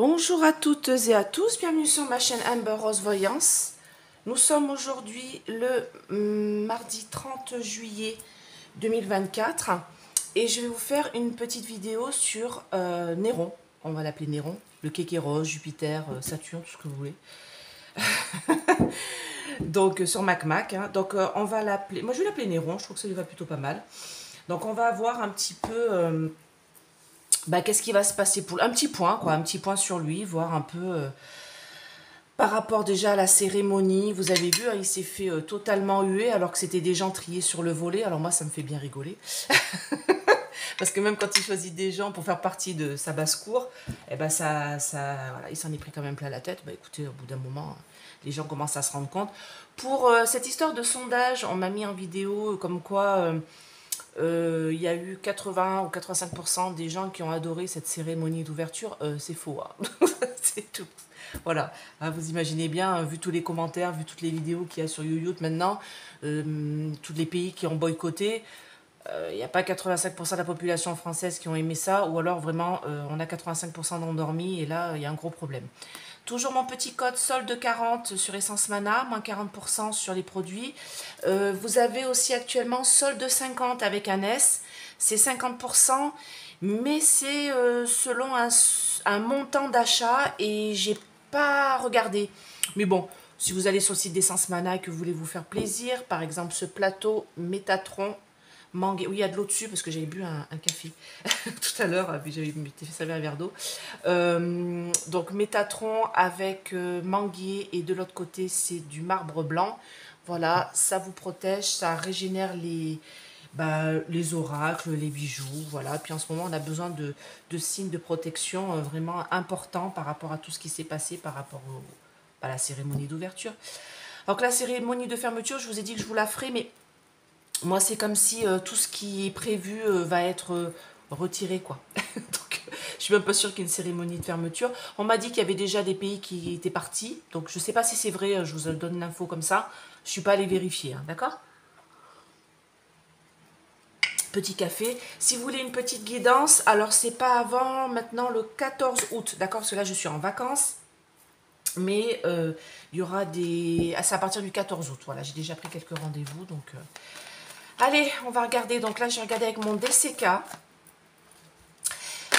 Bonjour à toutes et à tous, bienvenue sur ma chaîne Amber Rose Voyance. Nous sommes aujourd'hui le mardi 30 juillet 2024 et je vais vous faire une petite vidéo sur Néron. On va l'appeler Néron, le Kékéros, Jupiter, Saturne, tout ce que vous voulez. Donc sur MacMac, hein. Donc on va l'appeler, moi je vais l'appeler Néron, je trouve que ça lui va plutôt pas mal. Donc on va voir un petit peu... qu'est-ce qui va se passer pour un petit point, quoi, un petit point sur lui, voir un peu par rapport déjà à la cérémonie. Vous avez vu, hein, il s'est fait totalement huer alors que c'était des gens triés sur le volet. Alors moi, ça me fait bien rigoler. Parce que même quand il choisit des gens pour faire partie de sa basse-cour, eh ben voilà, il s'en est pris quand même plein la tête. Bah écoutez, au bout d'un moment, les gens commencent à se rendre compte. Pour cette histoire de sondage, on m'a mis en vidéo comme quoi... il y a eu 80 ou 85% des gens qui ont adoré cette cérémonie d'ouverture. C'est faux, hein. C'est tout. Voilà, hein, vous imaginez bien, vu tous les commentaires, vu toutes les vidéos qu'il y a sur YouTube maintenant, tous les pays qui ont boycotté, il n'y a pas 85% de la population française qui ont aimé ça, ou alors vraiment on a 85% d'endormis et là il y a un gros problème. Toujours mon petit code solde 40 sur Essence Mana, moins 40% sur les produits. Vous avez aussi actuellement solde 50 avec un S, c'est 50%, mais c'est selon un montant d'achat et j'ai pas regardé. Mais bon, si vous allez sur le site d'Essence Mana et que vous voulez vous faire plaisir, par exemple ce plateau Métatron, mangue, oui, il y a de l'eau dessus parce que j'avais bu un café tout à l'heure, j'avais fait servir un verre d'eau. Donc Métatron avec manguier et de l'autre côté c'est du marbre blanc. Voilà, ça vous protège, ça régénère les oracles, les bijoux, voilà. Puis en ce moment on a besoin de signes de protection vraiment importants par rapport à tout ce qui s'est passé par rapport à la cérémonie d'ouverture. Donc la cérémonie de fermeture, je vous ai dit que je vous la ferai, mais moi, c'est comme si tout ce qui est prévu va être retiré, quoi. Donc, je suis même pas sûre qu'il y ait une cérémonie de fermeture. On m'a dit qu'il y avait déjà des pays qui étaient partis. Donc, je sais pas si c'est vrai, je vous donne l'info comme ça. Je suis pas allée vérifier, hein, d'accord? Petit café. Si vous voulez une petite guidance, alors c'est pas avant maintenant le 14 août, d'accord? Parce que là, je suis en vacances. Mais il y aura des... Ah, c'est à partir du 14 août, voilà. J'ai déjà pris quelques rendez-vous, donc... Allez, on va regarder. Donc là, j'ai regardé avec mon DCK.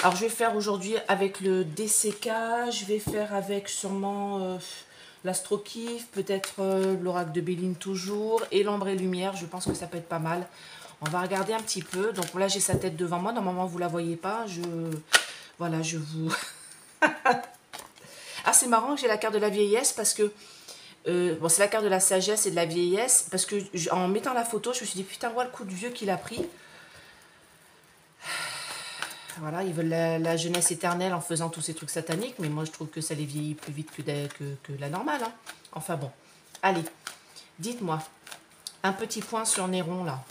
Alors, je vais faire aujourd'hui avec le DCK. Je vais faire avec sûrement l'Astrokif, peut-être l'Oracle de Béline toujours. Et l'Ombre et Lumière, je pense que ça peut être pas mal. On va regarder un petit peu. Donc là, j'ai sa tête devant moi. Normalement, vous ne la voyez pas. Voilà, je vous... Ah, c'est marrant que j'ai la carte de la vieillesse parce que... bon, c'est la carte de la sagesse et de la vieillesse. Parce que en mettant la photo, je me suis dit, putain, voilà le coup de vieux qu'il a pris. Voilà, ils veulent la jeunesse éternelle en faisant tous ces trucs sataniques. Mais moi, je trouve que ça les vieillit plus vite que la normale. Hein. Enfin bon. Allez, dites-moi. Un petit point sur Néron, là.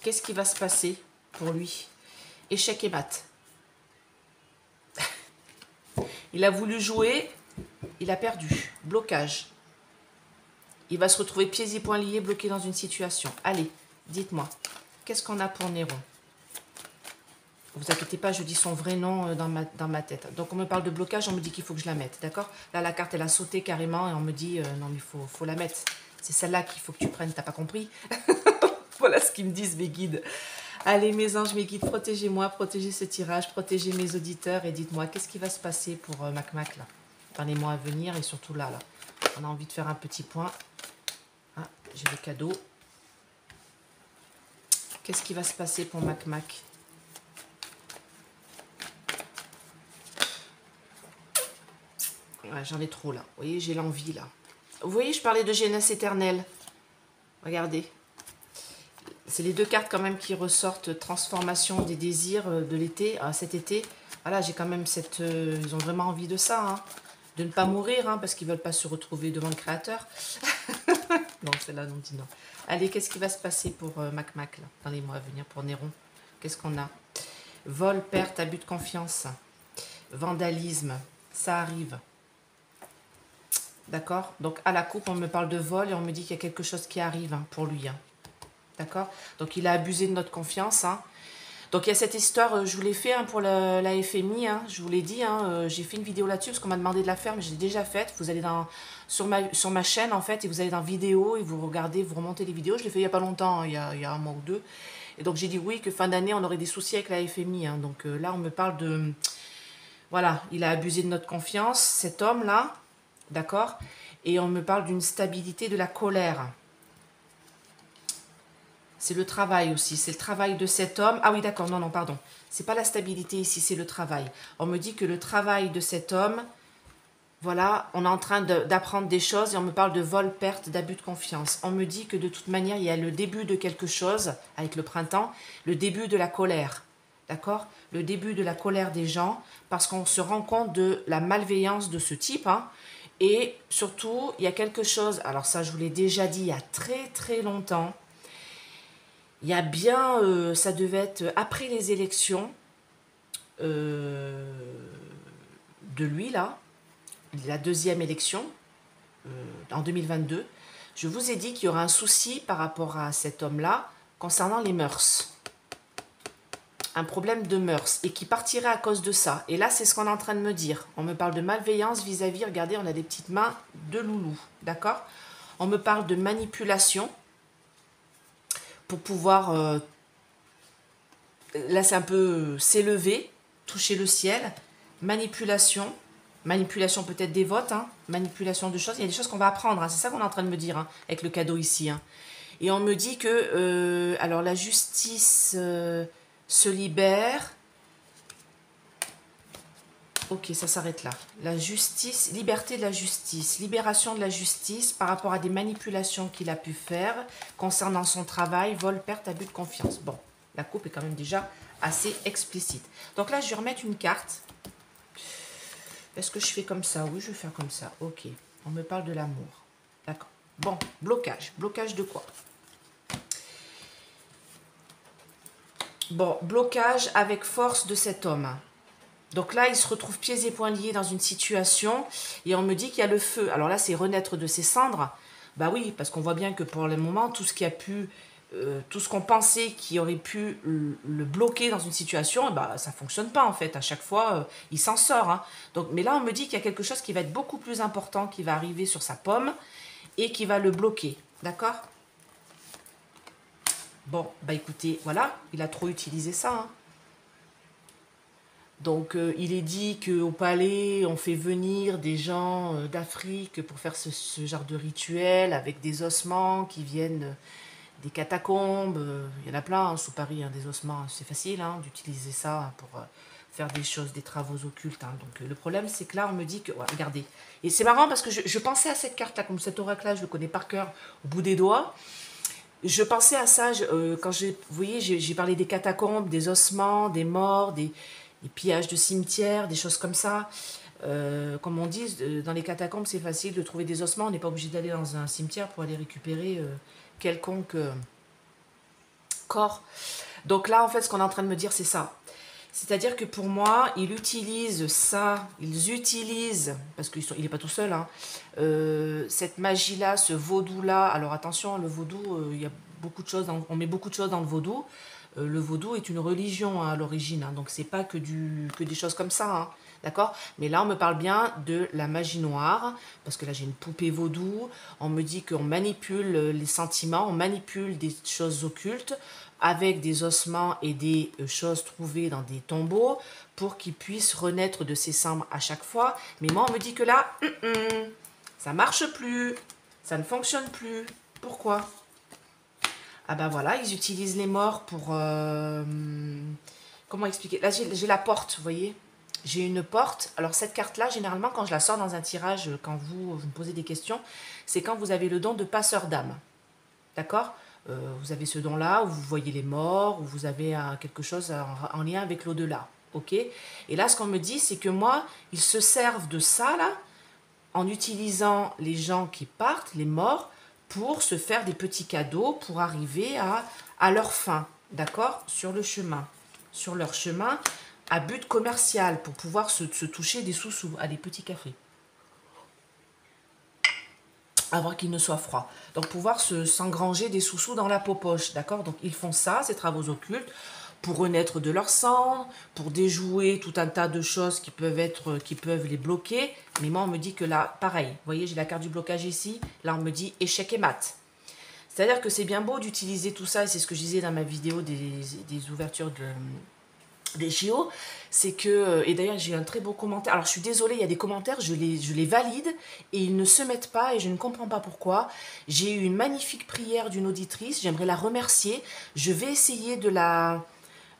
Qu'est-ce qui va se passer pour lui? Échec et mat. Il a voulu jouer, il a perdu. Blocage. Il va se retrouver pieds et poings liés, bloqué dans une situation. Allez, dites-moi. Qu'est-ce qu'on a pour Néron? Vous inquiétez pas, je dis son vrai nom dans ma tête. Donc on me parle de blocage, on me dit qu'il faut que je la mette, d'accord? Là, la carte, elle a sauté carrément et on me dit, non mais il faut la mettre. C'est celle-là qu'il faut que tu prennes, t'as pas compris? Voilà ce qu'ils me disent mes guides. Allez mes anges, mes guides, protégez-moi, protégez ce tirage, protégez mes auditeurs et dites-moi, qu'est-ce qui va se passer pour MacMac là, dans les mois à venir et surtout là. On a envie de faire un petit point. Ah, j'ai le cadeau. Qu'est-ce qui va se passer pour MacMac? Ouais, j'en ai trop là. Vous voyez, j'ai l'envie là. Vous voyez, je parlais de jeunesse éternelle. Regardez. C'est les deux cartes quand même qui ressortent. Transformation des désirs de l'été, cet été. Voilà, j'ai quand même cette... ils ont vraiment envie de ça. Hein. De ne pas mourir, hein, parce qu'ils ne veulent pas se retrouver devant le créateur. Non, celle-là, non, dit non. Allez, qu'est-ce qui va se passer pour MacMac là, dans les mois à venir, pour Néron? Qu'est-ce qu'on a? Vol, perte, abus de confiance. Vandalisme. Ça arrive. D'accord? Donc à la coupe, on me parle de vol et on me dit qu'il y a quelque chose qui arrive hein, pour lui. Hein. D'accord? Donc il a abusé de notre confiance. Hein. Donc il y a cette histoire, je vous l'ai fait hein, pour la FMI, hein, je vous l'ai dit, hein, j'ai fait une vidéo là-dessus parce qu'on m'a demandé de la faire, mais j'ai déjà faite. Vous allez sur ma chaîne en fait, et vous allez dans vidéo et vous regardez, vous remontez les vidéos. Je l'ai fait il n'y a pas longtemps, hein, il y a un mois ou deux. Et donc j'ai dit oui, que fin d'année on aurait des soucis avec la FMI. Hein. Donc là on me parle de... Voilà, il a abusé de notre confiance, cet homme-là, d'accord? Et on me parle d'une stabilité de la colère. C'est le travail aussi, c'est le travail de cet homme. Ah oui, d'accord, non, non, pardon. C'est pas la stabilité ici, c'est le travail. On me dit que le travail de cet homme, voilà, on est en train d'apprendre des choses et on me parle de vol, perte, d'abus de confiance. On me dit que de toute manière, il y a le début de quelque chose avec le printemps, le début de la colère, d'accord? Le début de la colère des gens parce qu'on se rend compte de la malveillance de ce type, hein. Et surtout, il y a quelque chose, alors ça je vous l'ai déjà dit il y a très très longtemps, il y a bien, ça devait être après les élections de lui, là, la deuxième élection, en 2022. Je vous ai dit qu'il y aura un souci par rapport à cet homme-là concernant les mœurs. Un problème de mœurs et qui partirait à cause de ça. Et là, c'est ce qu'on est en train de me dire. On me parle de malveillance vis-à-vis, regardez, on a des petites mains de loulou, d'accord? On me parle de manipulation pour pouvoir... là, c'est un peu s'élever, toucher le ciel, manipulation peut-être des votes, hein, manipulation de choses. Il y a des choses qu'on va apprendre, hein, c'est ça qu'on est en train de me dire, hein, avec le cadeau ici. Hein. Et on me dit que, alors la justice se libère. Ok, ça s'arrête là. La justice, liberté de la justice, libération de la justice par rapport à des manipulations qu'il a pu faire concernant son travail, vol, perte, abus de confiance. Bon, la coupe est quand même déjà assez explicite. Donc là, je vais remettre une carte. Est-ce que je fais comme ça? Oui, je vais faire comme ça. Ok, on me parle de l'amour. D'accord. Bon, blocage. Blocage de quoi? Bon, blocage avec force de cet homme. Donc là, il se retrouve pieds et poings liés dans une situation et on me dit qu'il y a le feu. Alors là, c'est renaître de ses cendres. Bah oui, parce qu'on voit bien que pour le moment, tout ce qui a pu, tout ce qu'on pensait qui aurait pu le bloquer dans une situation, bah, ça ne fonctionne pas en fait. À chaque fois, il s'en sort. Hein. Donc, mais là, on me dit qu'il y a quelque chose qui va être beaucoup plus important qui va arriver sur sa pomme et qui va le bloquer. D'accord? Bon, bah écoutez, voilà, il a trop utilisé ça. Hein. Donc, il est dit qu'au palais, on fait venir des gens d'Afrique pour faire ce genre de rituel avec des ossements qui viennent des catacombes. Il y en a plein hein, sous Paris, hein, des ossements. C'est facile hein, d'utiliser ça hein, pour faire des choses, des travaux occultes. Hein. Donc, le problème, c'est que là, on me dit que... Ouais, regardez. Et c'est marrant parce que je pensais à cette carte-là, comme cet oracle-là, je le connais par cœur au bout des doigts. Je pensais à ça quand vous voyez, j'ai parlé des catacombes, des ossements, des morts, des pillages de cimetières, des choses comme ça. Comme on dit, dans les catacombes, c'est facile de trouver des ossements. On n'est pas obligé d'aller dans un cimetière pour aller récupérer quelconque corps. Donc là, en fait, ce qu'on est en train de me dire, c'est ça. C'est-à-dire que pour moi, ils utilisent ça, ils utilisent, parce qu'il n'est pas tout seul, hein, cette magie-là, ce vaudou-là. Alors attention, le vaudou, il y a beaucoup de choses, on met beaucoup de choses dans le vaudou. Le vaudou est une religion hein, à l'origine, hein, donc c'est pas que des choses comme ça, hein, d'accord? Mais là, on me parle bien de la magie noire, parce que là, j'ai une poupée vaudou. On me dit qu'on manipule les sentiments, on manipule des choses occultes avec des ossements et des choses trouvées dans des tombeaux pour qu'ils puissent renaître de ses cendres à chaque fois. Mais moi, on me dit que là, ça marche plus, ça ne fonctionne plus. Pourquoi? Ah ben voilà, ils utilisent les morts pour... comment expliquer? Là, j'ai la porte, vous voyez? J'ai une porte. Alors, cette carte-là, généralement, quand je la sors dans un tirage, quand vous me posez des questions, c'est quand vous avez le don de passeur d'âme. D'accord? Vous avez ce don-là, où vous voyez les morts, où vous avez quelque chose en lien avec l'au-delà. Ok? Et là, ce qu'on me dit, c'est que moi, ils se servent de ça, là, en utilisant les gens qui partent, les morts, pour se faire des petits cadeaux, pour arriver à leur fin, d'accord? Sur le chemin. Sur leur chemin, à but commercial, pour pouvoir se toucher des sous-sous, à des petits cafés. Avant qu'il ne soit froid. Donc pouvoir s'engranger des sous-sous dans la poche, d'accord? Donc ils font ça, ces travaux occultes, pour renaître de leur cendre, pour déjouer tout un tas de choses qui peuvent les bloquer. Mais moi, on me dit que là, pareil, vous voyez, j'ai la carte du blocage ici. Là, on me dit échec et mat. C'est-à-dire que c'est bien beau d'utiliser tout ça, et c'est ce que je disais dans ma vidéo des ouvertures des JO, c'est que, et d'ailleurs j'ai un très beau commentaire, alors je suis désolée, il y a des commentaires, je les valide, et ils ne se mettent pas, et je ne comprends pas pourquoi. J'ai eu une magnifique prière d'une auditrice, j'aimerais la remercier, je vais essayer de la...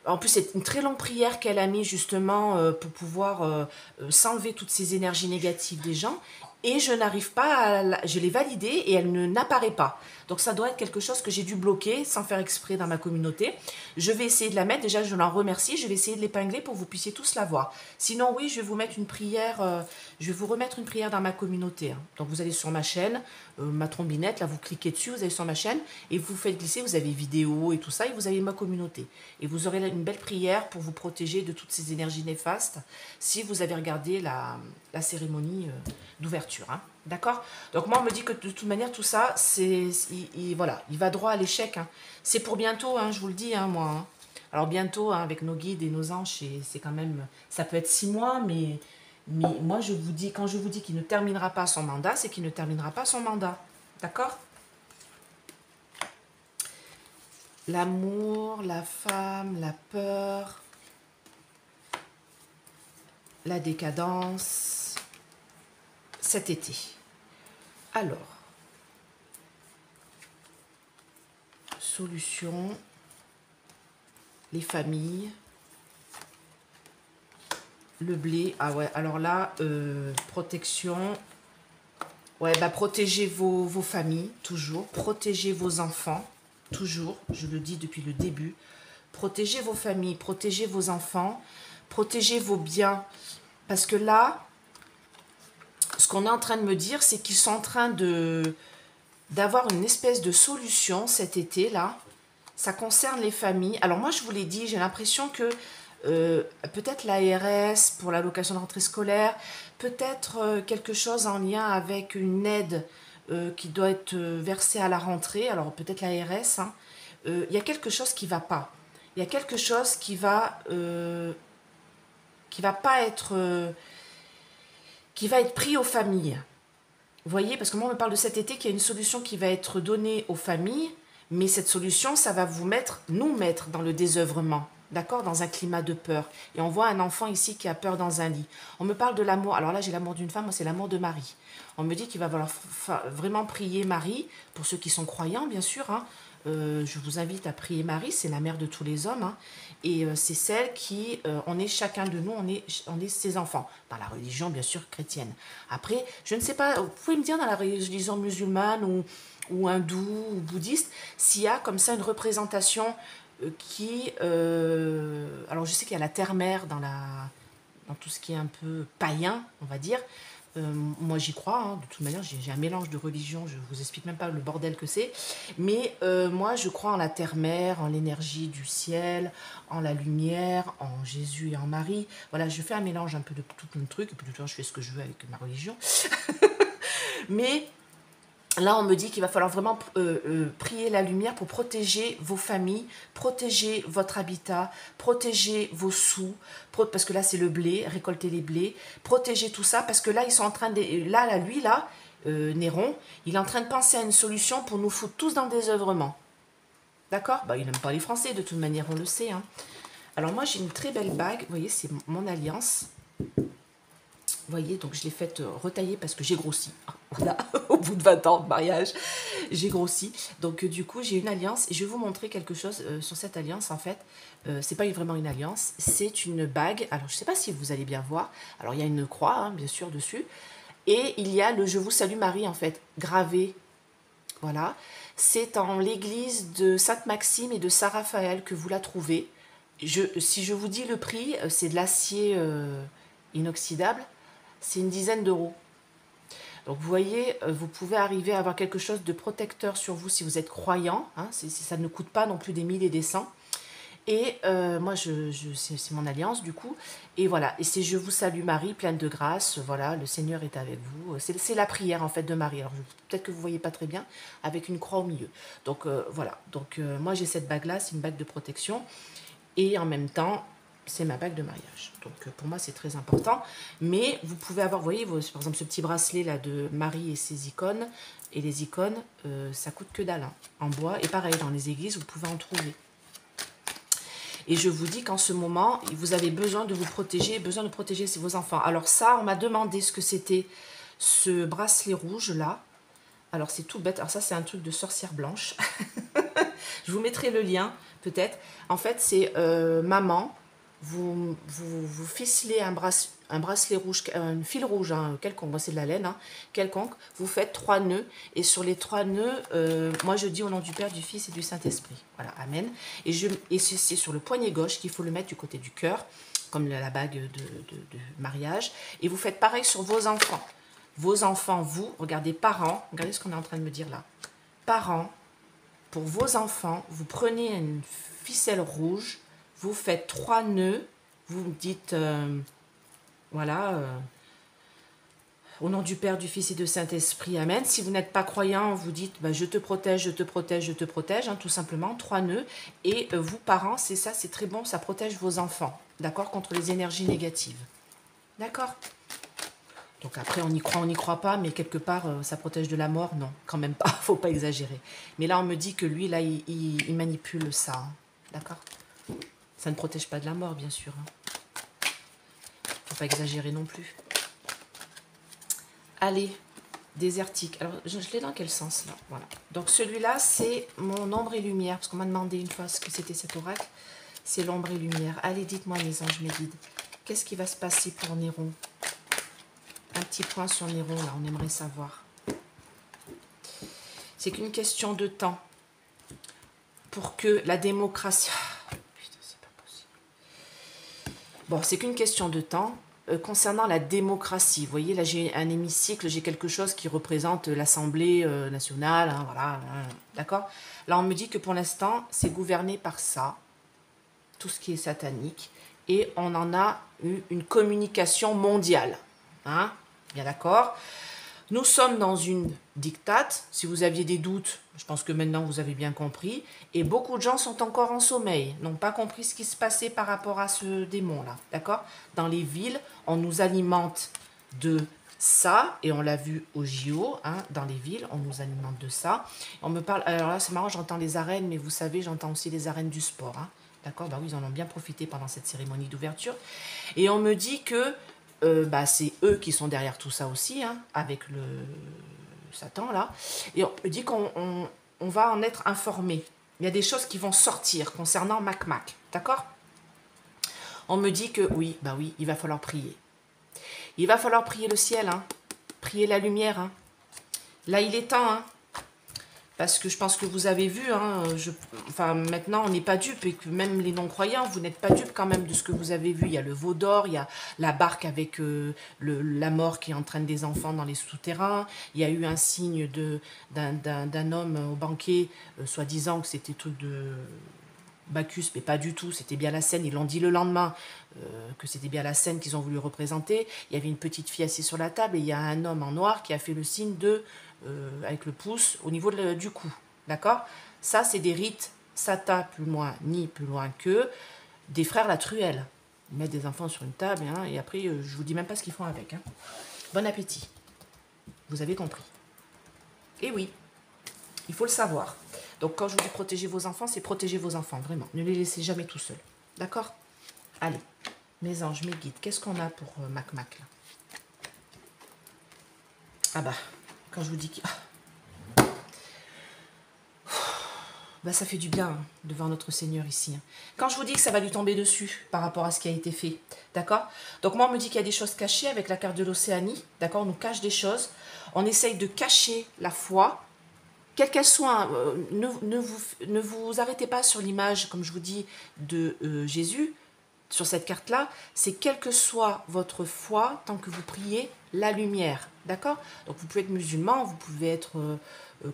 En plus, c'est une très longue prière qu'elle a mis justement pour pouvoir s'enlever toutes ces énergies négatives des gens. Et je n'arrive pas à... Je l'ai validée et elle n'apparaît pas. Donc ça doit être quelque chose que j'ai dû bloquer sans faire exprès dans ma communauté. Je vais essayer de la mettre. Déjà, je l'en remercie. Je vais essayer de l'épingler pour que vous puissiez tous la voir. Sinon, oui, je vais vous mettre une prière. Je vais vous remettre une prière dans ma communauté. Hein. Donc vous allez sur ma chaîne, ma trombinette. Là, vous cliquez dessus. Vous allez sur ma chaîne et vous faites glisser. Vous avez vidéo et tout ça. Et vous avez ma communauté. Et vous aurez une belle prière pour vous protéger de toutes ces énergies néfastes si vous avez regardé la cérémonie d'ouverture. Hein. D'accord? Donc moi, on me dit que de toute manière, tout ça, voilà, il va droit à l'échec. Hein. C'est pour bientôt, hein, je vous le dis, hein, moi. Hein. Alors bientôt, hein, avec nos guides et nos anges, c'est quand même... Ça peut être 6 mois, mais moi, je vous dis, quand je vous dis qu'il ne terminera pas son mandat, c'est qu'il ne terminera pas son mandat. D'accord? L'amour, la femme, la peur, la décadence, cet été. Alors, solution, les familles, le blé. Ah ouais, alors là, protection. Ouais, bah protégez vos familles, toujours. Protégez vos enfants, toujours. Je le dis depuis le début. Protégez vos familles, protégez vos enfants, protégez vos biens. Parce que là, ce qu'on est en train de me dire, c'est qu'ils sont en train d'avoir une espèce de solution cet été, là. Ça concerne les familles. Alors moi, je vous l'ai dit, j'ai l'impression que peut-être l'ARS pour l'allocation de rentrée scolaire, peut-être quelque chose en lien avec une aide qui doit être versée à la rentrée. Alors peut-être l'ARS. Hein. Il y a quelque chose qui ne va pas. Il y a quelque chose qui va pas être... qui va être pris aux familles. Vous voyez, parce que moi, on me parle de cet été qu'il y a une solution qui va être donnée aux familles, mais cette solution, ça va nous mettre dans le désœuvrement, d'accord, dans un climat de peur. Et on voit un enfant ici qui a peur dans un lit. On me parle de l'amour. Alors là, j'ai l'amour d'une femme, moi, c'est l'amour de Marie. On me dit qu'il va falloir vraiment prier Marie, pour ceux qui sont croyants, bien sûr. Hein. Je vous invite à prier Marie, c'est la mère de tous les hommes. Hein. Et c'est celle qui, on est chacun de nous, on est ses enfants. Dans la religion, bien sûr, chrétienne. Après, je ne sais pas, vous pouvez me dire dans la religion musulmane ou hindoue ou bouddhiste, s'il y a comme ça une représentation alors je sais qu'il y a la terre-mère dans tout ce qui est un peu païen, on va dire. Moi j'y crois, hein. De toute manière j'ai un mélange de religions, je vous explique même pas le bordel que c'est, mais moi je crois en la terre-mère, en l'énergie du ciel, en la lumière, en Jésus et en Marie. Voilà, je fais un mélange un peu de tout plein de trucs, et puis de toute façon je fais ce que je veux avec ma religion. Mais là, on me dit qu'il va falloir vraiment prier la lumière pour protéger vos familles, protéger votre habitat, protéger vos sous, parce que là, c'est le blé, récolter les blés, protéger tout ça, parce que là, ils sont en train de... Néron, il est en train de penser à une solution pour nous foutre tous dans le désœuvrement. D'accord? Bah, il n'aime pas les Français, de toute manière, on le sait. Hein. Alors moi, j'ai une très belle bague, vous voyez, c'est mon alliance. Vous voyez, donc je l'ai faite retailler parce que j'ai grossi. Voilà, au bout de 20 ans de mariage, j'ai grossi. Donc du coup, j'ai une alliance et je vais vous montrer quelque chose sur cette alliance en fait. C'est pas vraiment une alliance, c'est une bague. Alors je sais pas si vous allez bien voir. Alors il y a une croix, hein, bien sûr, dessus. Et il y a le « Je vous salue Marie » en fait, gravé. Voilà. C'est en l'église de Sainte-Maxime et de Saint-Raphaël que vous la trouvez. Si je vous dis le prix, c'est de l'acier inoxydable. C'est une dizaine d'euros. Donc vous voyez, vous pouvez arriver à avoir quelque chose de protecteur sur vous si vous êtes croyant. Hein, ça ne coûte pas non plus des 1000 et des 100. Et moi, c'est mon alliance du coup. Et voilà, et c'est « Je vous salue Marie, pleine de grâce ». Voilà, le Seigneur est avec vous. C'est la prière en fait de Marie. Alors peut-être que vous ne voyez pas très bien, avec une croix au milieu. Donc voilà, donc moi j'ai cette bague-là, c'est une bague de protection. Et en même temps, c'est ma bague de mariage. Donc pour moi, c'est très important. Mais vous pouvez avoir, vous voyez, par exemple, ce petit bracelet là de Marie et ses icônes. Et les icônes, ça coûte que dalle, hein, en bois. Et pareil, dans les églises, vous pouvez en trouver. Et je vous dis qu'en ce moment, vous avez besoin de vous protéger, besoin de protéger vos enfants. Alors ça, on m'a demandé ce que c'était ce bracelet rouge là. Alors c'est tout bête. Alors ça, c'est un truc de sorcière blanche. Je vous mettrai le lien, peut-être. En fait, c'est maman, vous ficelez un bracelet rouge, un fil rouge, hein, quelconque, moi c'est de la laine, hein, quelconque. Vous faites 3 nœuds. Et sur les 3 nœuds, moi je dis au nom du Père, du Fils et du Saint-Esprit. Voilà, Amen. Et c'est sur le poignet gauche qu'il faut le mettre du côté du cœur, comme la bague de mariage. Et vous faites pareil sur vos enfants. Vos enfants, vous, regardez, parents, regardez ce qu'on est en train de me dire là. Parents, pour vos enfants, vous prenez une ficelle rouge, vous faites 3 nœuds, vous me dites, voilà, au nom du Père, du Fils et du Saint-Esprit, Amen. Si vous n'êtes pas croyant, vous dites, bah, je te protège, je te protège, je te protège, hein, tout simplement, 3 nœuds. Et vous, parents, c'est ça, c'est très bon, ça protège vos enfants, d'accord, contre les énergies négatives. D'accord? Donc après, on y croit pas, mais quelque part, ça protège de la mort. Non, quand même pas, faut pas exagérer. Mais là, on me dit que lui, là, il manipule ça. Hein. D'accord? Ça ne protège pas de la mort, bien sûr. Hein. Faut pas exagérer non plus. Allez, désertique. Alors, je l'ai dans quel sens, là? Voilà. Donc celui-là, c'est mon ombre et lumière. Parce qu'on m'a demandé une fois ce que c'était cet oracle. C'est l'ombre et lumière. Allez, dites-moi, mes anges, mes guides. Qu'est-ce qui va se passer pour Néron? Un petit point sur Néron, là, on aimerait savoir. C'est qu'une question de temps pour que la démocratie... Oh, putain, c'est pas possible. Bon, c'est qu'une question de temps concernant la démocratie. Vous voyez, là, j'ai un hémicycle, j'ai quelque chose qui représente l'Assemblée nationale, hein, voilà, hein, d'accord? Là, on me dit que pour l'instant, c'est gouverné par ça, tout ce qui est satanique, et on en a eu une communication mondiale, hein? Bien d'accord. Nous sommes dans une dictate. Si vous aviez des doutes, je pense que maintenant vous avez bien compris. Et beaucoup de gens sont encore en sommeil, n'ont pas compris ce qui se passait par rapport à ce démon-là. D'accord? Dans les villes, on nous alimente de ça, et on l'a vu au JO, hein, dans les villes, on nous alimente de ça. On me parle, alors là c'est marrant, j'entends les arènes, mais vous savez, j'entends aussi les arènes du sport. Hein. D'accord? Bah oui, ils en ont bien profité pendant cette cérémonie d'ouverture. Et on me dit que bah, c'est eux qui sont derrière tout ça aussi, hein, avec le Satan, là. Et on me dit qu'on va en être informé. Il y a des choses qui vont sortir concernant Mac, d'accord? On me dit que oui, bah oui, il va falloir prier. Il va falloir prier le ciel, hein, prier la lumière. Hein. Là, il est temps, hein, parce que je pense que vous avez vu, hein, enfin, maintenant, on n'est pas dupe, et que même les non-croyants, vous n'êtes pas dupes quand même de ce que vous avez vu. Il y a le veau d'or, il y a la barque avec la mort qui entraîne des enfants dans les souterrains. Il y a eu un signe d'un homme au banquet, soi-disant que c'était truc de Bacchus, mais pas du tout, c'était bien la scène. Ils l'ont dit le lendemain, que c'était bien la scène qu'ils ont voulu représenter. Il y avait une petite fille assise sur la table, et il y a un homme en noir qui a fait le signe de... avec le pouce au niveau du cou, d'accord? Ça, c'est des rites Sata, plus loin, ni plus loin que des frères la truelle. Ils mettent des enfants sur une table, hein, et après, je vous dis même pas ce qu'ils font avec. Hein. Bon appétit. Vous avez compris. Et oui, il faut le savoir. Donc, quand je vous dis protéger vos enfants, c'est protéger vos enfants, vraiment. Ne les laissez jamais tout seuls. D'accord? Allez, mes anges, mes guides, qu'est-ce qu'on a pour Mac, là? Ah bah, quand je vous dis que... Bah, ça fait du bien, hein, devant notre Seigneur ici. Hein. Quand je vous dis que ça va lui tomber dessus par rapport à ce qui a été fait, d'accord? Donc moi, on me dit qu'il y a des choses cachées avec la carte de l'Océanie, d'accord? On nous cache des choses. On essaye de cacher la foi, quelle qu'elle soit. Ne vous arrêtez pas sur l'image, comme je vous dis, de Jésus, sur cette carte-là. C'est quelle que soit votre foi, tant que vous priez, la lumière, d'accord? Donc vous pouvez être musulman, vous pouvez être...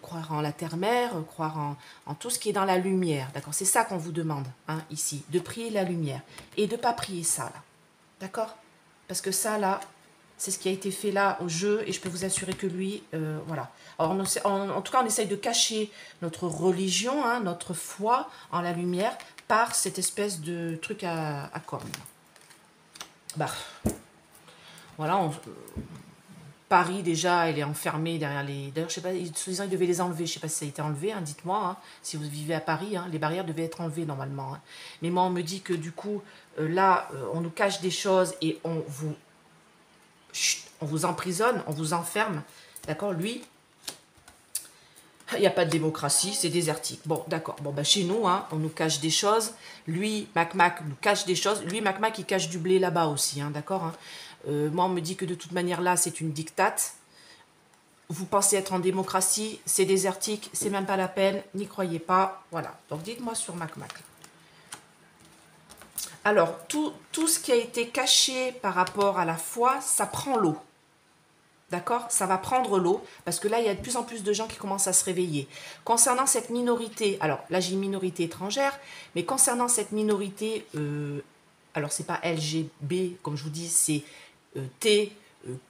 croire en la terre-mère, croire en tout ce qui est dans la lumière. D'accord? C'est ça qu'on vous demande, hein, ici, de prier la lumière. Et de ne pas prier ça, là. D'accord? Parce que ça, là, c'est ce qui a été fait là au jeu, et je peux vous assurer que lui, voilà. Alors, en tout cas, on essaye de cacher notre religion, hein, notre foi en la lumière, par cette espèce de truc à cornes. Bah, voilà, Paris, déjà, elle est enfermée derrière les... D'ailleurs, je sais pas, ils devaient les enlever. Je sais pas si ça a été enlevé, hein, dites-moi. Hein, si vous vivez à Paris, hein, les barrières devaient être enlevées normalement. Hein. Mais moi, on me dit que du coup, là, on nous cache des choses et on vous emprisonne, on vous enferme. D'accord? Lui, il n'y a pas de démocratie, c'est désertique. Bon, d'accord. Bon, bah, chez nous, hein, on nous cache des choses. Lui, Mac nous cache des choses. Lui, Mac il cache du blé là-bas aussi, hein, d'accord, hein. Moi, on me dit que de toute manière, là, c'est une dictate. Vous pensez être en démocratie, c'est désertique, c'est même pas la peine, n'y croyez pas. Voilà. Donc, dites-moi sur Mac. Alors, tout ce qui a été caché par rapport à la foi, ça prend l'eau. D'accord? Ça va prendre l'eau, parce que là, il y a de plus en plus de gens qui commencent à se réveiller. Concernant cette minorité, alors là, j'ai une minorité étrangère, mais concernant cette minorité, alors c'est pas LGB, comme je vous dis, c'est T,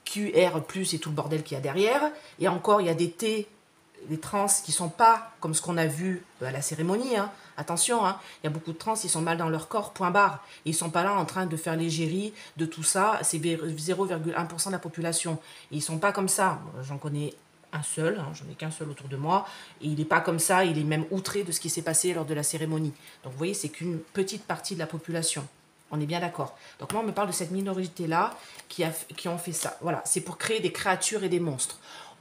QR+, et tout le bordel qu'il y a derrière. Et encore, il y a des T, des trans qui sont pas comme ce qu'on a vu à la cérémonie. Hein. Attention, hein, il y a beaucoup de trans, ils sont mal dans leur corps, point barre. Ils sont pas là en train de faire l'égérie de tout ça. C'est 0,1% de la population. Et ils sont pas comme ça. J'en connais un seul, hein, j'en ai qu'un seul autour de moi. Et il n'est pas comme ça, il est même outré de ce qui s'est passé lors de la cérémonie. Donc vous voyez, c'est qu'une petite partie de la population. On est bien d'accord. Donc moi, on me parle de cette minorité-là qui ont fait ça. Voilà, c'est pour créer des créatures et des monstres.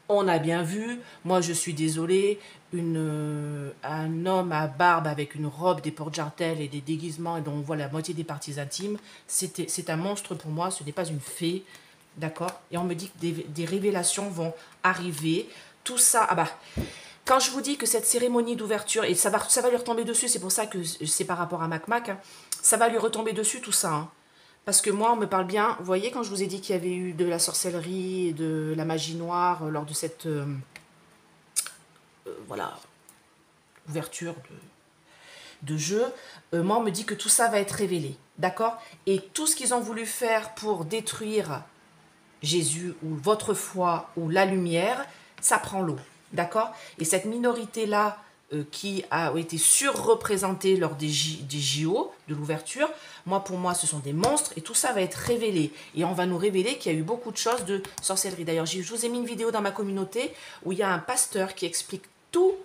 On a bien vu, moi je suis désolée, un homme à barbe avec une robe, des porte-jartelles et des déguisements et dont on voit la moitié des parties intimes, c'est un monstre pour moi, ce n'est pas une fée, d'accord? Et on me dit que des révélations vont arriver, tout ça, ah bah, quand je vous dis que cette cérémonie d'ouverture, et ça va lui retomber dessus, c'est pour ça que c'est par rapport à Mac, hein, ça va lui retomber dessus tout ça, hein. Parce que moi, on me parle bien, vous voyez, quand je vous ai dit qu'il y avait eu de la sorcellerie et de la magie noire lors de cette voilà, ouverture de jeu, moi, on me dit que tout ça va être révélé, d'accord? Et tout ce qu'ils ont voulu faire pour détruire Jésus ou votre foi ou la lumière, ça prend l'eau, d'accord? Et cette minorité-là qui a été surreprésentée lors des JO, de l'ouverture, pour moi, ce sont des monstres et tout ça va être révélé. Et on va nous révéler qu'il y a eu beaucoup de choses de sorcellerie. D'ailleurs, je vous ai mis une vidéo dans ma communauté où il y a un pasteur qui explique tout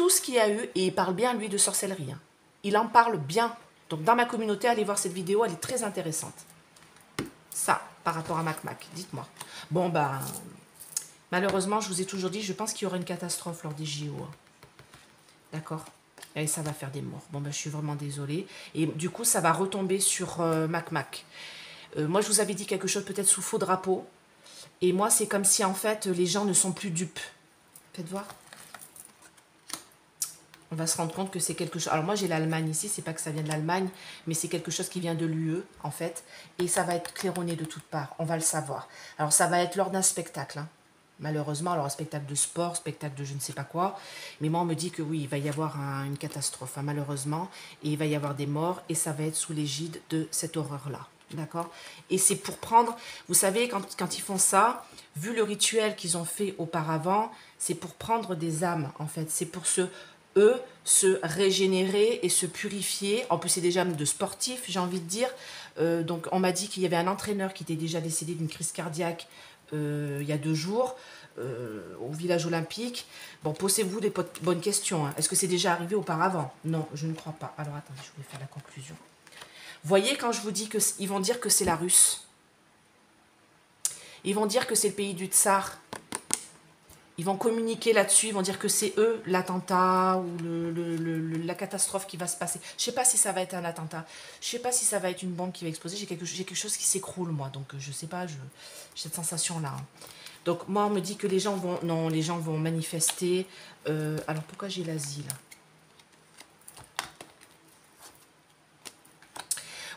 ce qu'il y a eu et il parle bien, lui, de sorcellerie. Hein. Il en parle bien. Donc, dans ma communauté, allez voir cette vidéo, elle est très intéressante. Ça, par rapport à Mac, dites-moi. Bon, ben, malheureusement, je vous ai toujours dit, je pense qu'il y aura une catastrophe lors des JO. Hein. D'accord? Et ça va faire des morts. Bon, ben, je suis vraiment désolée. Et du coup, ça va retomber sur Mac. Moi, je vous avais dit quelque chose peut-être sous faux drapeau. Et moi, c'est comme si, en fait, les gens ne sont plus dupes. Faites voir. On va se rendre compte que c'est quelque chose... Alors, moi, j'ai l'Allemagne ici. C'est pas que ça vient de l'Allemagne, mais c'est quelque chose qui vient de l'UE, en fait. Et ça va être claironné de toutes parts. On va le savoir. Alors, ça va être lors d'un spectacle, hein. Malheureusement, alors un spectacle de sport, spectacle de je ne sais pas quoi. Mais moi, on me dit que oui, il va y avoir une catastrophe, hein, malheureusement. Et il va y avoir des morts. Et ça va être sous l'égide de cette horreur-là. D'accord? Et c'est pour prendre... Vous savez, quand ils font ça, vu le rituel qu'ils ont fait auparavant, c'est pour prendre des âmes, en fait. C'est pour se régénérer et se purifier. En plus, c'est des âmes de sportifs, j'ai envie de dire. Donc, on m'a dit qu'il y avait un entraîneur qui était déjà décédé d'une crise cardiaque il y a 2 jours au village olympique. Bon, posez-vous des bonnes questions. Hein. Est-ce que c'est déjà arrivé auparavant? Non, je ne crois pas. Alors, attendez, je vais faire la conclusion. Voyez, quand je vous dis qu'ils vont dire que c'est la Russe, ils vont dire que c'est le pays du tsar, ils vont communiquer là-dessus, ils vont dire que c'est eux l'attentat ou la catastrophe qui va se passer. Je ne sais pas si ça va être un attentat, je ne sais pas si ça va être une bombe qui va exploser, j'ai quelque chose qui s'écroule, moi, donc je ne sais pas, j'ai cette sensation-là. Hein. Donc moi, on me dit que les gens vont manifester. Alors pourquoi j'ai l'asile?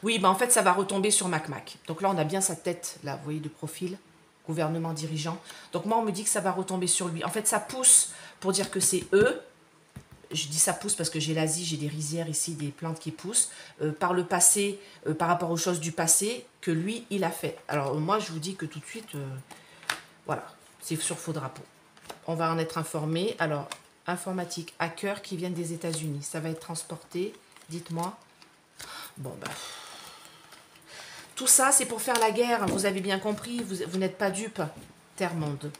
Oui, en fait, ça va retomber sur Mac. Donc là, on a bien sa tête, là, vous voyez, de profil. Gouvernement dirigeant. Donc moi, on me dit que ça va retomber sur lui. En fait, ça pousse pour dire que c'est eux. Je dis ça pousse parce que j'ai l'Asie, j'ai des rizières ici, des plantes qui poussent. Par le passé, par rapport aux choses du passé, que lui, il a fait. Alors moi, je vous dis que tout de suite, voilà, c'est sur faux drapeau. On va en être informé. Alors, informatique, hackers qui viennent des États-Unis. Ça va être transporté Dites-moi. Bon, bah... Tout ça, c'est pour faire la guerre. Vous avez bien compris, vous n'êtes pas dupes, Terre-Monde.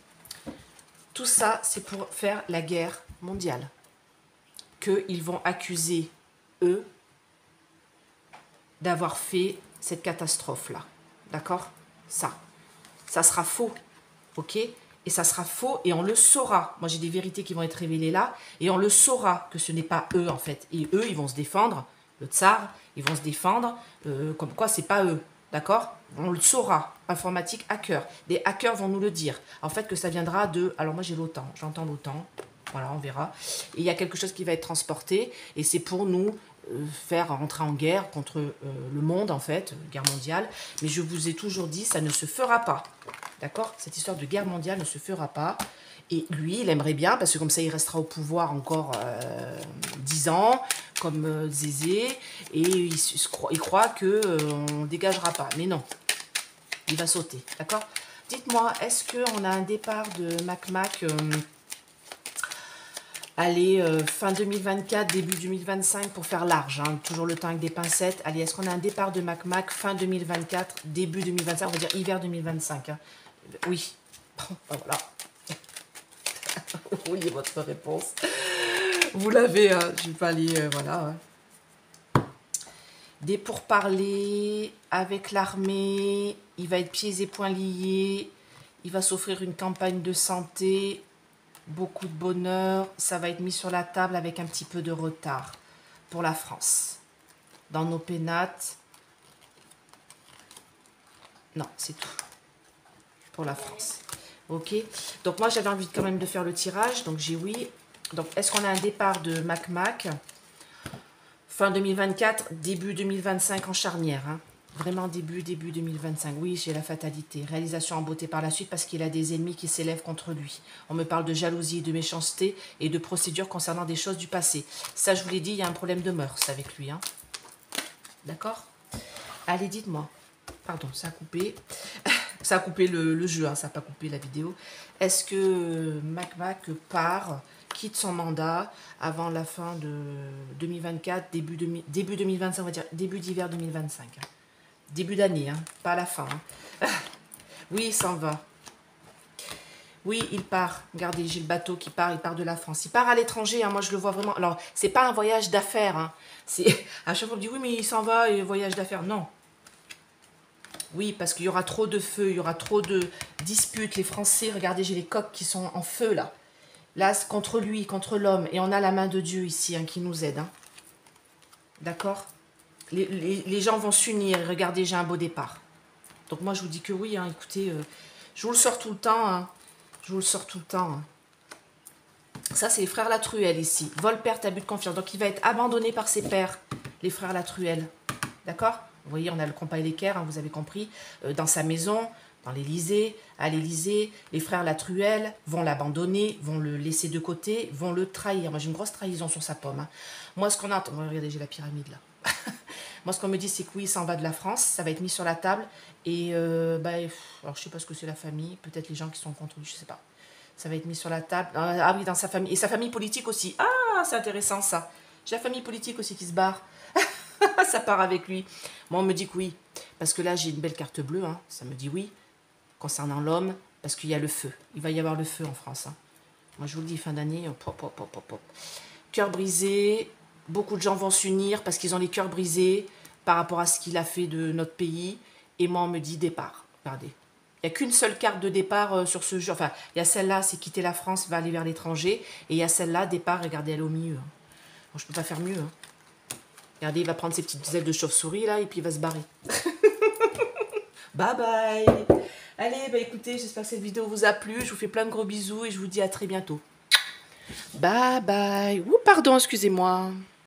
Tout ça, c'est pour faire la guerre mondiale. Qu'ils vont accuser, eux, d'avoir fait cette catastrophe-là. D'accord? Ça sera faux. Ok? Et ça sera faux et on le saura. Moi, j'ai des vérités qui vont être révélées là. Et on le saura que ce n'est pas eux, en fait. Et eux, ils vont se défendre. Le tsar, ils vont se défendre. Comme quoi, c'est pas eux. D'accord? On le saura. Informatique, hacker. Des hackers vont nous le dire. En fait, que ça viendra de... Alors, moi, j'ai l'OTAN. J'entends l'OTAN. Voilà, on verra. Et il y a quelque chose qui va être transporté. Et c'est pour nous faire rentrer en guerre contre le monde, en fait. Guerre mondiale. Mais je vous ai toujours dit, ça ne se fera pas. D'accord? Cette histoire de guerre mondiale ne se fera pas. Et lui, il aimerait bien, parce que comme ça, il restera au pouvoir encore 10 ans, comme Zézé. Et il croit qu'on ne dégagera pas. Mais non, il va sauter. D'accord? Dites-moi, est-ce qu'on a un départ de Mac allez, fin 2024, début 2025 pour faire large, hein, toujours le temps avec des pincettes. Allez, est-ce qu'on a un départ de Mac fin 2024, début 2025, on va dire hiver 2025 hein. Oui. Bon, ben voilà. Vous voyez votre réponse. Vous l'avez, hein, je vais pas aller, voilà. Hein. Des pourparlers avec l'armée, il va être pieds et poings liés, il va s'offrir une campagne de santé, beaucoup de bonheur, ça va être mis sur la table avec un petit peu de retard pour la France. Dans nos pénates, non, c'est tout. Pour la France. Ok, donc moi j'avais envie quand même de faire le tirage, donc j'ai oui. Donc est-ce qu'on a un départ de Mac fin 2024, début 2025 en charnière hein. Vraiment début 2025. Oui, j'ai la fatalité. Réalisation en beauté par la suite parce qu'il a des ennemis qui s'élèvent contre lui. On me parle de jalousie, de méchanceté et de procédures concernant des choses du passé. Ça, je vous l'ai dit, il y a un problème de mœurs avec lui. Hein. D'accord? Allez, dites-moi. Pardon, ça a coupé. Ça a coupé le jeu, hein, ça n'a pas coupé la vidéo. Est-ce que Mac part, quitte son mandat avant la fin de 2024, début 2025, on va dire début d'hiver 2025 hein. Début d'année, hein, pas à la fin. Hein. Oui, il s'en va. Oui, il part. Regardez, j'ai le bateau qui part, il part de la France. Il part à l'étranger, hein, moi je le vois vraiment. Alors, c'est pas un voyage d'affaires. Hein. À chaque fois, on me dit, oui, mais il s'en va, et voyage d'affaires. Non. Oui, parce qu'il y aura trop de feu, il y aura trop de disputes. Les Français, regardez, j'ai les coqs qui sont en feu, là. Là, c'est contre lui, contre l'homme. Et on a la main de Dieu ici, hein, qui nous aide. Hein. D'accord? Les gens vont s'unir. Regardez, j'ai un beau départ. Donc moi, je vous dis que oui, hein, écoutez, je vous le sors tout le temps. Hein. Je vous le sors tout le temps. Hein. Ça, c'est les frères Latruelle ici. Vol, perte, abus de confiance. Donc, il va être abandonné par ses pères, les frères Latruelle. D'accord? Vous voyez, on a le compas et l'équerre, hein, vous avez compris. Dans sa maison, dans l'Élysée, à l'Élysée, les frères Latruelle vont l'abandonner, vont le laisser de côté, vont le trahir. Moi, j'ai une grosse trahison sur sa pomme. Hein. Moi, ce qu'on a... Regardez, j'ai la pyramide, là. Moi, ce qu'on me dit, c'est que oui, il s'en va de la France. Ça va être mis sur la table. Et, alors, je sais pas ce que c'est la famille. Peut-être les gens qui sont contre lui, je sais pas. Ça va être mis sur la table. Ah oui, dans sa famille. Et sa famille politique aussi. Ah, c'est intéressant, ça. J'ai la famille politique aussi qui se barre. Ça part avec lui. Moi, on me dit que oui. Parce que là, j'ai une belle carte bleue. Hein. Ça me dit oui. Concernant l'homme, parce qu'il y a le feu. Il va y avoir le feu en France. Hein. Moi, je vous le dis, fin d'année, cœur brisé. Beaucoup de gens vont s'unir parce qu'ils ont les cœurs brisés par rapport à ce qu'il a fait de notre pays. Et moi, on me dit départ. Regardez. Il n'y a qu'une seule carte de départ sur ce jeu. Enfin, il y a celle-là, c'est quitter la France, va aller vers l'étranger. Et il y a celle-là, départ, regardez, elle est au milieu. Hein. Bon, je ne peux pas faire mieux. Hein. Regardez, il va prendre ses petites ailes de chauve-souris, là, et puis il va se barrer. Bye bye. Allez, bah écoutez, j'espère que cette vidéo vous a plu. Je vous fais plein de gros bisous et je vous dis à très bientôt. Bye bye. Ouh, pardon, excusez-moi.